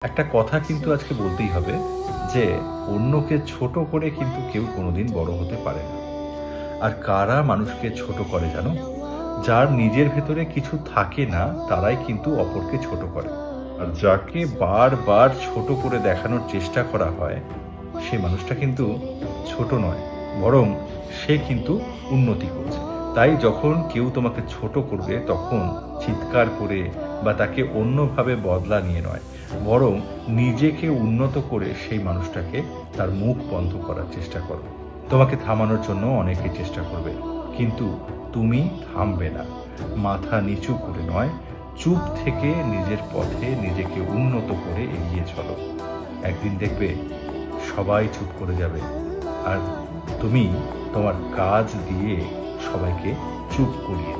একটা কথা কিন্তু আজকে বলতেই হবে যে অন্যকে ছোট করে কিন্তু কেউ কোনোদিন বড় হতে পারে না। আর কারা মানুষকে ছোট করে জানো? যার নিজের ভেতরে কিছু থাকে না তারাই কিন্তু অপরকে ছোট করে। আর যাকে বারবার ছোট করে দেখানোর চেষ্টা করা হয় সে মানুষটা কিন্তু ছোট নয়, বরং সে কিন্তু উন্নতি করছে। তাই যখন কেউ তোমাকে ছোট করবে তখন চিৎকার করে বা তাকে অন্যভাবে বদলা নিয়ে নয়, বরং নিজেকে উন্নত করে সেই মানুষটাকে তার মুখ বন্ধ করার চেষ্টা করো। তোমাকে থামানোর জন্য অনেকে চেষ্টা করবে, কিন্তু তুমি থামবে না। মাথা নিচু করে নয়, চুপ থেকে নিজের পথে নিজেকে উন্নত করে এগিয়ে চলো। একদিন দেখবে সবাই চুপ করে যাবে, আর তুমি তোমার কাজ দিয়ে সবাইকে চুপ করিয়ে